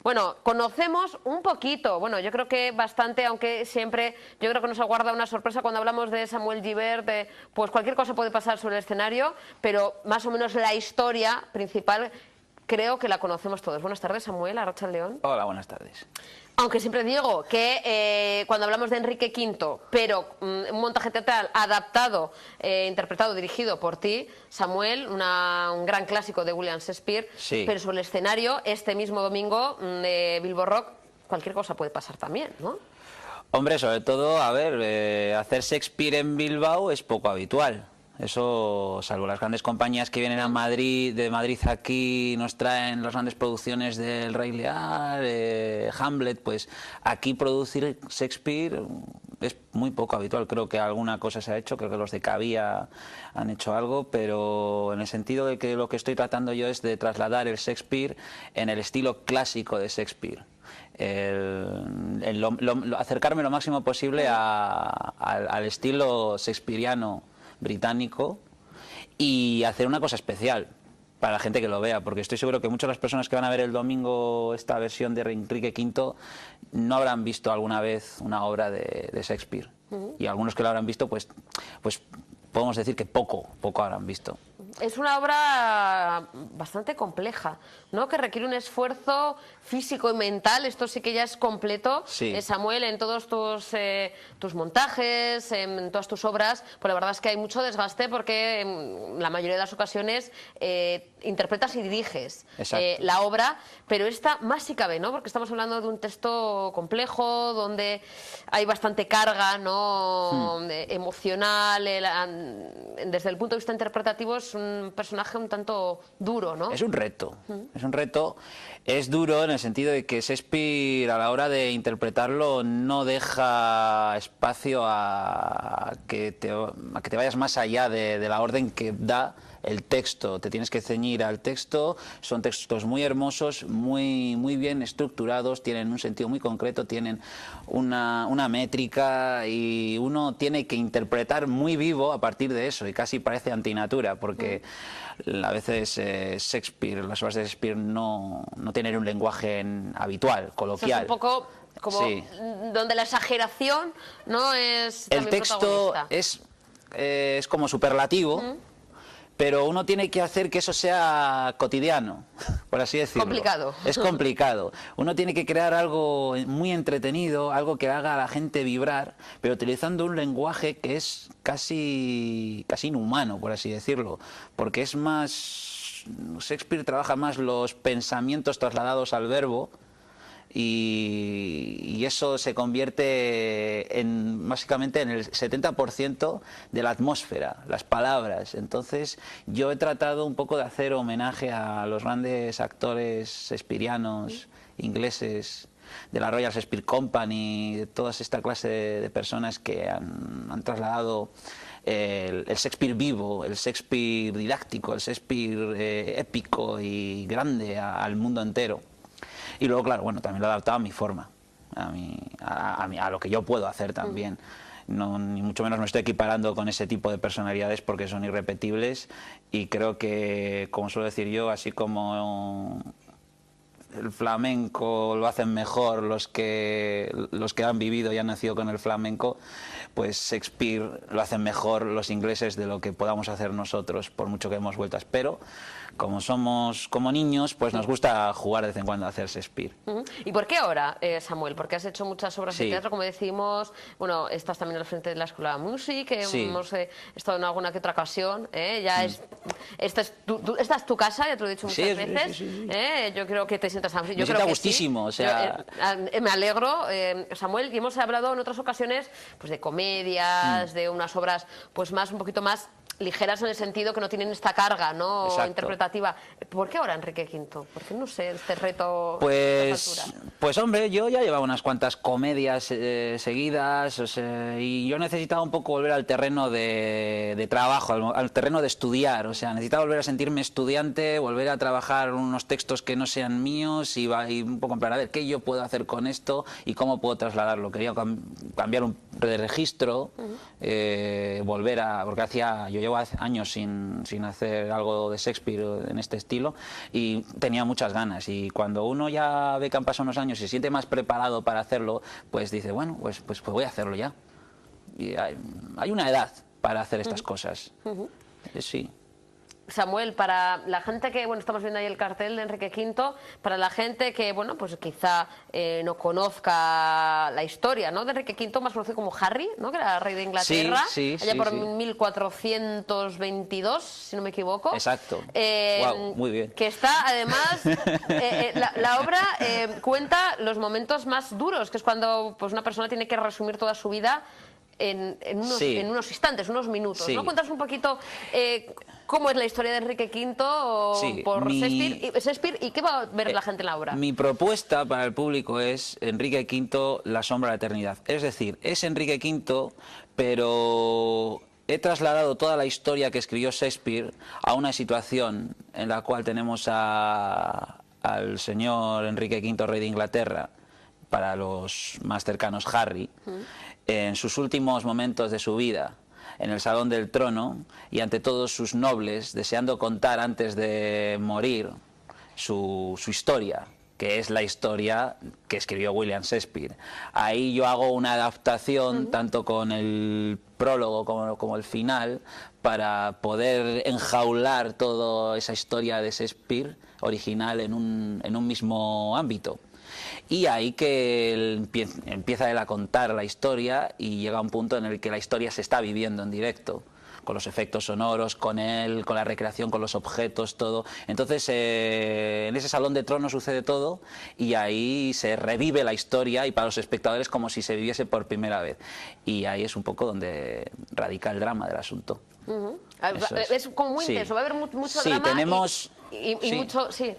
Bueno, conocemos un poquito, bueno, yo creo que bastante, aunque siempre yo creo que nos aguarda una sorpresa cuando hablamos de Samuel Gibert, pues cualquier cosa puede pasar sobre el escenario, pero más o menos la historia principal creo que la conocemos todos. Buenas tardes, Samuel, Arratsaldeon. Hola, buenas tardes. Aunque siempre digo que cuando hablamos de Enrique V, pero un montaje teatral adaptado, interpretado, dirigido por ti, Samuel, un gran clásico de William Shakespeare, Sí. pero sobre el escenario, este mismo domingo de Bilbo Rock, cualquier cosa puede pasar también, ¿no? Hombre, sobre todo, a ver, hacer Shakespeare en Bilbao es poco habitual. Eso, salvo las grandes compañías que vienen a Madrid, de Madrid aquí nos traen las grandes producciones del Rey Lear, Hamlet, pues aquí producir Shakespeare es muy poco habitual. Creo que alguna cosa se ha hecho, creo que los de Cavia han hecho algo, pero en el sentido de que lo que estoy tratando yo es de trasladar el Shakespeare en el estilo clásico de Shakespeare. Acercarme lo máximo posible al estilo shakespeariano británico y hacer una cosa especial para la gente que lo vea, porque estoy seguro que muchas de las personas que van a ver el domingo esta versión de Enrique V no habrán visto alguna vez una obra de Shakespeare, y algunos que lo habrán visto pues podemos decir que poco habrán visto. Es una obra bastante compleja, ¿no? Que requiere un esfuerzo físico y mental. Esto sí que ya es completo, Sí. Samuel, en todos tus montajes, en todas tus obras. Pues la verdad es que hay mucho desgaste porque en la mayoría de las ocasiones interpretas y diriges la obra, pero esta más si cabe, ¿no? Porque estamos hablando de un texto complejo, donde hay bastante carga, ¿no? Emocional, desde el punto de vista interpretativo es un personaje un tanto duro, ¿no? Es un reto, es duro en el sentido de que Shakespeare a la hora de interpretarlo no deja espacio a que te vayas más allá de la orden que da el texto. Te tienes que ceñir al texto. Son textos muy hermosos, muy bien estructurados, tienen un sentido muy concreto, tienen una métrica, y uno tiene que interpretar muy vivo a partir de eso, y casi parece antinatura, porque a veces Shakespeare, las obras de Shakespeare no tienen un lenguaje habitual, coloquial. O sea, es un poco como Sí. donde la exageración no es El también texto protagonista. es como superlativo, pero uno tiene que hacer que eso sea cotidiano, por así decirlo. Complicado. Es complicado. Uno tiene que crear algo muy entretenido, algo que haga a la gente vibrar, pero utilizando un lenguaje que es casi inhumano, por así decirlo, porque es más... Shakespeare trabaja más los pensamientos trasladados al verbo, y eso se convierte básicamente en el 70% de la atmósfera, las palabras. Entonces yo he tratado un poco de hacer homenaje a los grandes actores shakespearianos ingleses, de la Royal Shakespeare Company, de toda esta clase de personas que han trasladado el Shakespeare vivo, el Shakespeare didáctico, el Shakespeare épico y grande al mundo entero. Y luego, claro, bueno, también lo he adaptado a mi forma, a lo que yo puedo hacer también. No, ni mucho menos me estoy equiparando con ese tipo de personalidades, porque son irrepetibles, y creo que, como suelo decir yo, así como el flamenco lo hacen mejor los que han vivido y han nacido con el flamenco, pues Shakespeare lo hacen mejor los ingleses de lo que podamos hacer nosotros, por mucho que hemos vueltas. Pero como somos como niños, pues nos gusta jugar de vez en cuando a hacer Shakespeare. ¿Y por qué ahora, Samuel? Porque has hecho muchas obras de Sí. teatro, como decimos. Bueno, estás también al frente de la Escuela de Música, Sí. hemos estado en alguna que otra ocasión. Ya esta es tu casa, ya te lo he dicho muchas Sí, veces. sí. Yo creo que te sientas... Yo Me creo siento que gustísimo, sí. o sea... Me alegro, Samuel, y hemos hablado en otras ocasiones pues de comedias, de unas obras pues un poquito más ligeras, en el sentido que no tienen esta carga, ¿no? Exacto. Interpretativa. ¿Por qué ahora Enrique V? ¿Por qué no sé este reto a estas alturas? Pues hombre, yo ya llevaba unas cuantas comedias seguidas, o sea, y yo necesitaba un poco volver al terreno de trabajo, al terreno de estudiar. O sea, necesitaba volver a sentirme estudiante, volver a trabajar unos textos que no sean míos, y un poco en plan, a ver, ¿qué yo puedo hacer con esto y cómo puedo trasladarlo? Quería cambiar de registro, volver a... Porque yo llevo años sin hacer algo de Shakespeare en este estilo y tenía muchas ganas. Y cuando uno ya ve que han pasado unos años y se siente más preparado para hacerlo, pues dice, bueno, pues voy a hacerlo ya. Y hay una edad para hacer estas cosas. Sí. Samuel, para la gente que, bueno, estamos viendo ahí el cartel de Enrique V, para la gente que, bueno, pues quizá no conozca la historia, ¿no?, de Enrique V, más conocido como Harry, ¿no?, que era rey de Inglaterra, allá por 1422, si no me equivoco. Exacto. Wow, muy bien. Que está, además, la obra cuenta los momentos más duros, que es cuando pues una persona tiene que resumir toda su vida en unos instantes, unos minutos, ¿no? Cuéntanos un poquito cómo es la historia de Enrique V por Shakespeare y qué va a ver la gente en la obra. Mi propuesta para el público es Enrique V, la sombra de la eternidad. Es decir, es Enrique V, pero he trasladado toda la historia que escribió Shakespeare a una situación en la cual tenemos al señor Enrique V, rey de Inglaterra, para los más cercanos Harry, en sus últimos momentos de su vida, en el Salón del Trono, y ante todos sus nobles, deseando contar antes de morir su historia, que es la historia que escribió William Shakespeare. Ahí yo hago una adaptación, tanto con el prólogo como el final, para poder enjaular toda esa historia de Shakespeare original en un mismo ámbito. Y ahí que él empieza él a contar la historia y llega a un punto en el que la historia se está viviendo en directo, con los efectos sonoros, con él, con la recreación, con los objetos, todo. Entonces, en ese Salón de Tronos sucede todo y ahí se revive la historia y para los espectadores como si se viviese por primera vez. Y ahí es un poco donde radica el drama del asunto. Es como muy intenso, va a haber mucho drama. Tenemos... mucho... Es que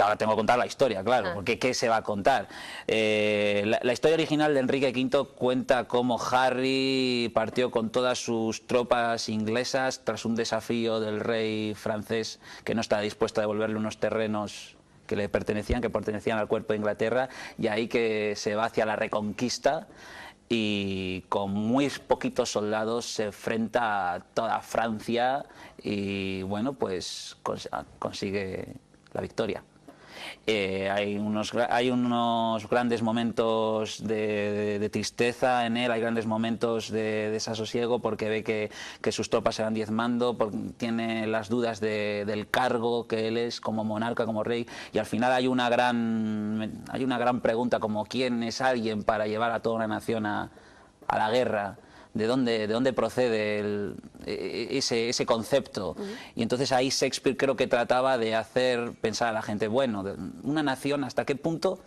ahora tengo que contar la historia, claro, porque ¿qué se va a contar? La historia original de Enrique V cuenta cómo Harry partió con todas sus tropas inglesas tras un desafío del rey francés que no estaba dispuesto a devolverle unos terrenos que le pertenecían, que pertenecían al cuerpo de Inglaterra, y ahí que se va hacia la reconquista y con muy poquitos soldados se enfrenta a toda Francia y bueno, pues consigue la victoria. Hay unos grandes momentos de tristeza en él, hay grandes momentos de desasosiego porque ve que sus tropas se van diezmando, porque tiene las dudas del cargo que él es como monarca, como rey, y al final hay una gran pregunta como ¿quién es alguien para llevar a toda una nación a la guerra? ¿De dónde procede ese concepto? Y entonces ahí Shakespeare creo que trataba de hacer pensar a la gente, bueno, una nación hasta qué punto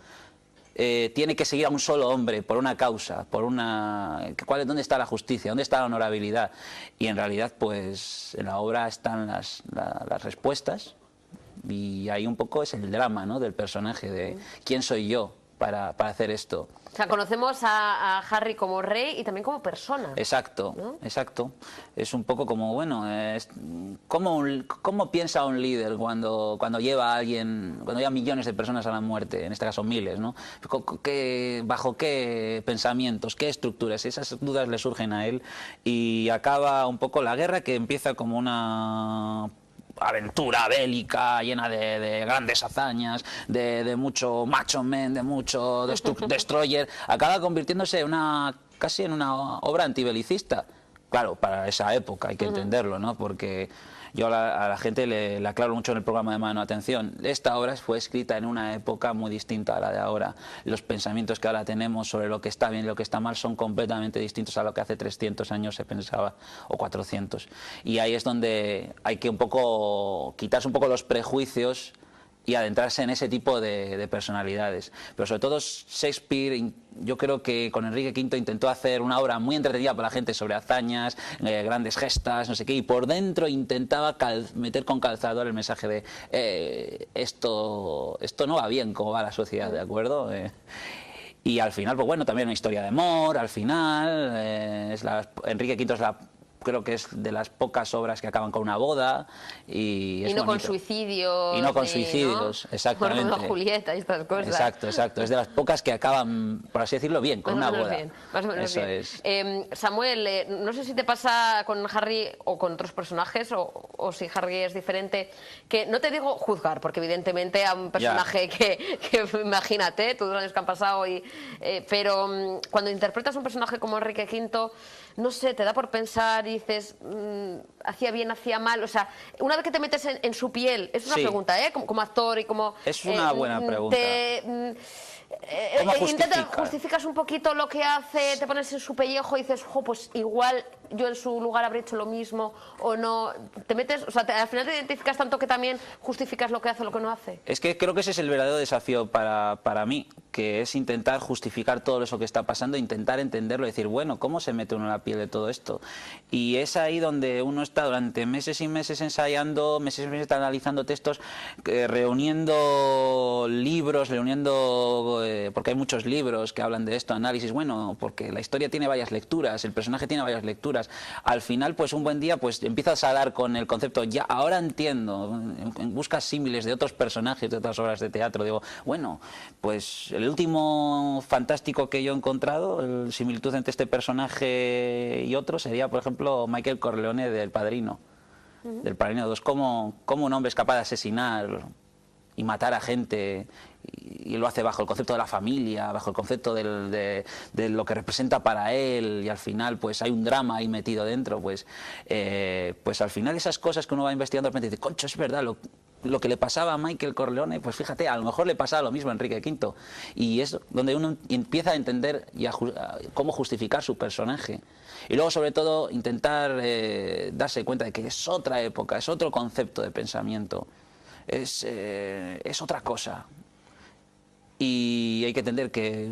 tiene que seguir a un solo hombre por una causa, ¿dónde está la justicia? ¿Dónde está la honorabilidad? Y en realidad pues en la obra están las respuestas y ahí un poco es el drama, ¿no?, del personaje, de ¿quién soy yo para hacer esto? O sea, conocemos a Harry como rey y también como persona. Exacto, ¿no? Exacto. Es un poco como, bueno, ¿cómo piensa un líder cuando lleva a alguien, cuando lleva millones de personas a la muerte, en este caso miles, ¿no? ¿Bajo qué pensamientos, qué estructuras? Esas dudas le surgen a él y acaba un poco la guerra, que empieza como una aventura bélica llena de grandes hazañas, de mucho macho man, de mucho destroyer, acaba convirtiéndose casi en una obra antibelicista. Claro, para esa época hay que entenderlo, ¿no? Porque yo a la gente le aclaro mucho en el programa de Mano Atención. Esta obra fue escrita en una época muy distinta a la de ahora. Los pensamientos que ahora tenemos sobre lo que está bien y lo que está mal son completamente distintos a lo que hace 300 años se pensaba, o 400. Y ahí es donde hay que un poco quitarse un poco los prejuicios y adentrarse en ese tipo de personalidades. Pero sobre todo Shakespeare, yo creo que con Enrique V intentó hacer una obra muy entretenida para la gente sobre hazañas, grandes gestas, no sé qué, y por dentro intentaba meter con calzador el mensaje de esto no va bien como va la sociedad, ¿de acuerdo? Y al final, pues bueno, también una historia de amor, al final, Enrique V es creo que es de las pocas obras que acaban con una boda y es no bonito. con suicidios. Y no con suicidios, ¿no? Exactamente. Romeo y Julieta y estas cosas. Exacto, exacto. Es de las pocas que acaban, por así decirlo, bien, con una boda. Bien, más o menos Eso bien. es. Samuel, no sé si te pasa con Harry o con otros personajes, o si Harry es diferente, que no te digo juzgar, porque evidentemente a un personaje que imagínate, todos los años que han pasado, pero cuando interpretas un personaje como Enrique V, no sé, te da por pensar y dices, hacía bien, hacía mal, o sea, una vez que te metes en su piel, es una pregunta, como actor y como... Es una buena pregunta. Justificas un poquito lo que hace, te pones en su pellejo y dices, pues igual yo en su lugar habría hecho lo mismo, o no, te metes, o sea, al final te identificas tanto que también justificas lo que hace, lo que no hace. Es que creo que ese es el verdadero desafío para mí, que es intentar justificar todo eso que está pasando, intentar entenderlo y decir, bueno, ¿cómo se mete uno en la piel de todo esto? Y es ahí donde uno está durante meses y meses ensayando, meses y meses analizando textos, reuniendo libros, porque hay muchos libros que hablan de esto, análisis, bueno, porque la historia tiene varias lecturas, el personaje tiene varias lecturas. Al final, pues un buen día, pues empiezas a dar con el concepto, ya, ahora entiendo, buscas símiles de otros personajes, de otras obras de teatro, digo, bueno, pues el último fantástico que yo he encontrado, la similitud entre este personaje y otro, sería, por ejemplo, Michael Corleone del Padrino, del Padrino 2, cómo un hombre es capaz de asesinar y matar a gente, y lo hace bajo el concepto de la familia, bajo el concepto de lo que representa para él, y al final pues hay un drama ahí metido dentro, pues al final esas cosas que uno va investigando de repente dice, concho, es verdad, lo que le pasaba a Michael Corleone, pues fíjate, a lo mejor le pasaba lo mismo a Enrique V, y es donde uno empieza a entender cómo justificar su personaje. Y luego, sobre todo, intentar darse cuenta de que es otra época, es otro concepto de pensamiento, es otra cosa. Y hay que entender que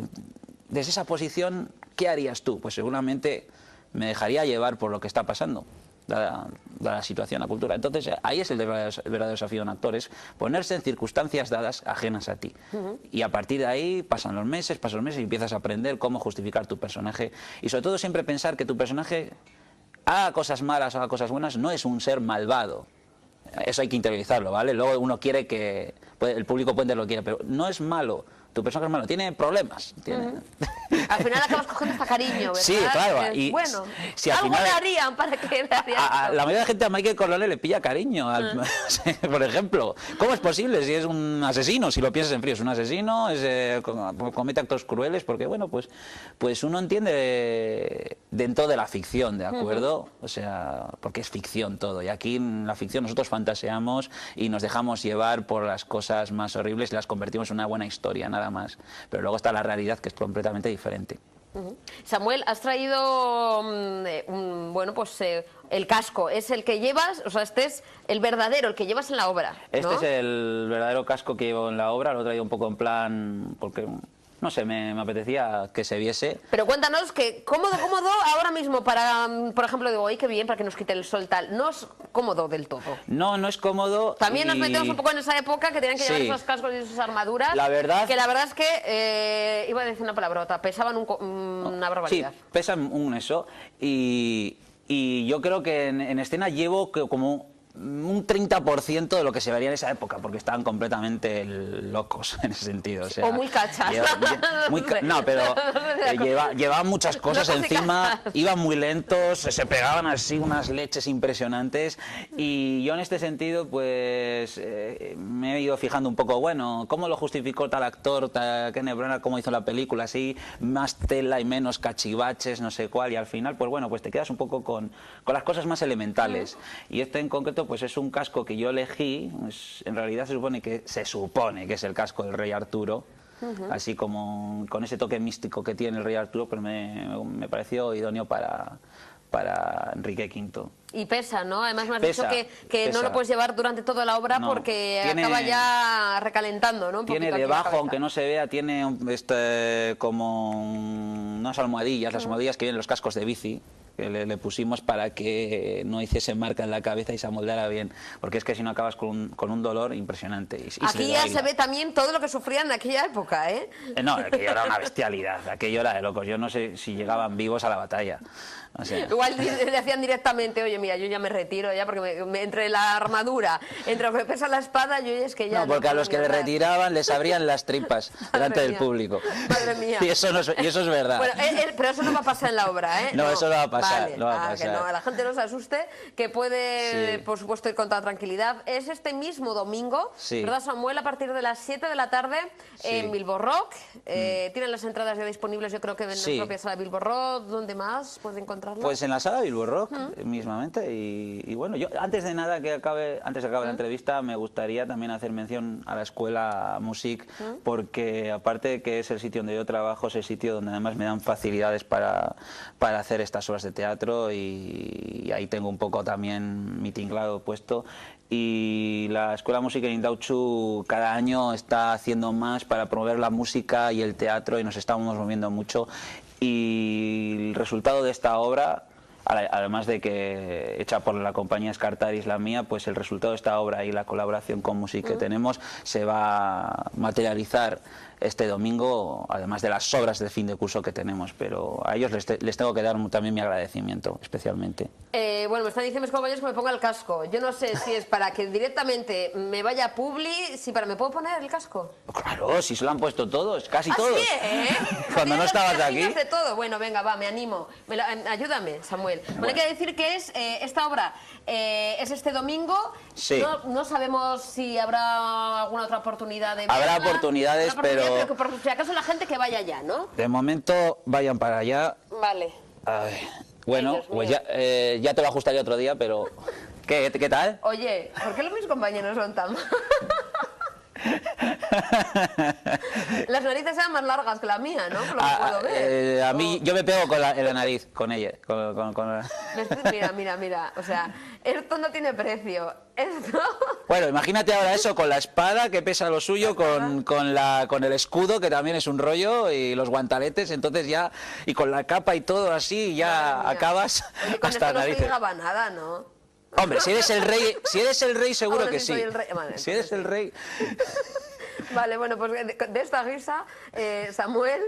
desde esa posición, ¿qué harías tú? Pues seguramente me dejaría llevar por lo que está pasando, dada la situación, la cultura. Entonces ahí es el verdadero desafío de un actor, es ponerse en circunstancias dadas ajenas a ti. Y a partir de ahí pasan los meses y empiezas a aprender cómo justificar tu personaje. Y sobre todo siempre pensar que tu personaje, haga cosas malas o haga cosas buenas, no es un ser malvado. Eso hay que interiorizarlo, ¿vale? Luego uno quiere que... el público puede entender lo que quiere, pero no es malo. Tu personaje es malo, tiene problemas. Al final acabas cogiendo hasta cariño, ¿verdad? Sí, claro. Y bueno, si algo final, le harían para que le harían la mayoría de gente a Michael Corleone le pilla cariño. Por ejemplo, ¿cómo es posible si es un asesino? Si lo piensas en frío, es un asesino, comete actos crueles, porque bueno, pues uno entiende dentro de la ficción, ¿de acuerdo? O sea, porque es ficción todo. Y aquí en la ficción nosotros fantaseamos y nos dejamos llevar por las cosas más horribles y las convertimos en una buena historia, nada más, pero luego está la realidad, que es completamente diferente. Samuel, has traído el casco, es el que llevas, o sea, este es el verdadero, el que llevas en la obra, ¿no? Este es el verdadero casco que llevo en la obra, lo he traído un poco en plan, porque no sé, me apetecía que se viese. Pero cuéntanos que cómodo ahora mismo para, por ejemplo, digo, ¡ay, qué bien! Para que nos quite el sol tal. No es cómodo del todo. No, no es cómodo. También nos metemos un poco en esa época que tenían que llevar esos cascos y esas armaduras. La verdad... Que la verdad es que, iba a decir una palabrota, pesaban una barbaridad. Sí, pesan eso. Y yo creo que en escena llevo como un 30% de lo que se vería en esa época, porque estaban completamente locos en ese sentido. O muy cachas. No, pero llevaban muchas cosas encima, iban muy lentos, se pegaban así unas leches impresionantes, y yo en este sentido pues me he ido fijando un poco, bueno, cómo lo justificó tal actor, Kenneth Branagh, cómo hizo la película, así, más tela y menos cachivaches, no sé cuál, y al final pues bueno, pues te quedas un poco con las cosas más elementales. Y este en concreto pues es un casco que yo elegí, en realidad se supone que es el casco del rey Arturo, así como con ese toque místico que tiene el rey Arturo, pero me pareció idóneo para Enrique V. Y pesa, ¿no? Además me has Pesa, dicho que no lo puedes llevar durante toda la obra porque acaba ya recalentando, ¿no? Tiene debajo, aunque no se vea, tiene como unas almohadillas, las almohadillas que vienen en los cascos de bici, que le pusimos para que no hiciese marca en la cabeza y se amoldara bien, porque es que si no acabas con un dolor impresionante. Aquí ya se ve también todo lo que sufrían en aquella época, ¿eh? No, aquello era una bestialidad, aquello era de locos, yo no sé si llegaban vivos a la batalla. O sea. Igual le hacían directamente, oye, mira, yo ya me retiro, ya porque entre la armadura, entre lo que pesa la espada, yo es que ya... No, porque a los que le retiraban les abrían las tripas delante del público. Madre mía. Y eso es verdad. Bueno, pero eso no va a pasar en la obra, ¿eh? No, eso no va a pasar. Vale. No va a pasar. Que no, la gente no se asuste, que puede, por supuesto, ir con toda tranquilidad. Es este mismo domingo, ¿verdad, Samuel? A partir de las 7 de la tarde en Bilbo Rock. Tienen las entradas ya disponibles, yo creo que en la propia sala de Bilbo Rock. ¿Dónde más puede encontrarlas? Pues en la sala de Bilbo Rock, mismamente. Y bueno, yo antes de nada que acabe la entrevista, me gustaría también hacer mención a la Escuela Music, porque aparte de que es el sitio donde yo trabajo, es el sitio donde además me dan facilidades para hacer estas obras de teatro, y ahí tengo un poco también mi tinglado puesto. Y la Escuela Music en Indautxu cada año está haciendo más para promover la música y el teatro, y nos estamos moviendo mucho. Y el resultado de esta obra, además de que hecha por la compañía Scartaris, la mía, pues el resultado de esta obra y la colaboración con Music que tenemos se va a materializar este domingo, además de las obras de fin de curso que tenemos, pero a ellos les tengo que dar también mi agradecimiento, especialmente. Bueno, me están diciendo mis compañeros que me ponga el casco. Yo no sé si es para que directamente me vaya a Publi, ¿me puedo poner el casco? Claro, si se lo han puesto todos, casi todos. Sí, ¿eh? Cuando no estabas aquí. De todo. Bueno, venga, va, me animo. Ayúdame, Samuel. Bueno, hay que decir que esta obra es este domingo. Sí. No sabemos si habrá alguna otra oportunidad de verla. Habrá oportunidades, pero que por si acaso la gente que vaya allá, ¿no? De momento vayan para allá. Vale. Bueno, pues ya te lo ajustaría otro día, pero ¿qué tal? Oye, ¿por qué mis compañeros son tan... Las narices sean más largas que la mía, ¿no? Lo puedo ver. A mí, yo me pego en la nariz, con ella. Mira, o sea, esto no tiene precio. Esto... Bueno, imagínate ahora eso con la espada, que pesa lo suyo, con el escudo, que también es un rollo, y los guantaletes, entonces ya, y con la capa y todo así, ya acabas. Oye, con hasta esto no narices. se llegaba nada, ¿no? Hombre, si eres el rey seguro Ahora que sí sí. soy el rey. Vale, si eres el rey. Vale, bueno, pues de esta guisa, Samuel,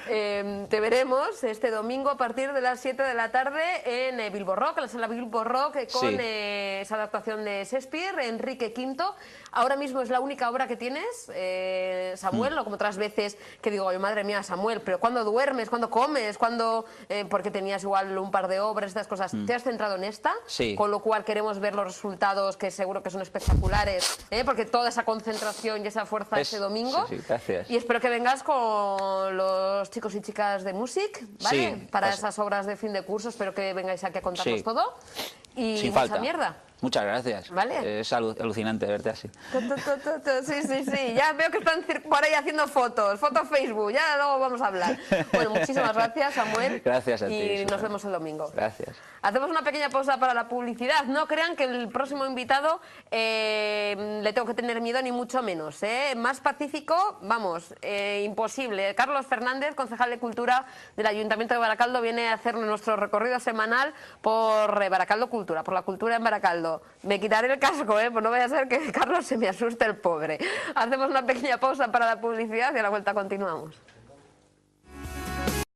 te veremos este domingo a partir de las 7 de la tarde en Bilbo Rock, en la sala Bilbo Rock, con esa adaptación de Shakespeare, Enrique V. Ahora mismo es la única obra que tienes, Samuel, no como otras veces que digo, madre mía, Samuel, pero ¿cuándo duermes? ¿Cuándo comes? ¿Cuándo...? Porque tenías igual un par de obras, estas cosas. ¿Te has centrado en esta? Sí. Con lo cual queremos ver los resultados, que seguro que son espectaculares, porque toda esa concentración y esa fuerza este domingo. Sí, gracias. Y espero que vengas con los chicos y chicas de Music, ¿vale? Sí, para esas obras de fin de curso, espero que vengáis aquí a contarnos todo. Y sin mucha falta. Mierda. Muchas gracias. ¿Vale? Es alucinante verte así. Sí. Ya veo que están por ahí haciendo fotos Facebook. Ya luego vamos a hablar. Bueno, muchísimas gracias, Samuel. Gracias a ti. Y nos vemos el domingo. Gracias. Hacemos una pequeña pausa para la publicidad. No crean que el próximo invitado le tengo que tener miedo, ni mucho menos. Más pacífico, vamos, imposible. Carlos Fernández, concejal de Cultura del Ayuntamiento de Baracaldo, viene a hacer nuestro recorrido semanal por Baracaldo Cultura, por la cultura en Baracaldo. Me quitaré el casco, pues no vaya a ser que Carlos se me asuste el pobre. Hacemos una pequeña pausa para la publicidad y a la vuelta continuamos.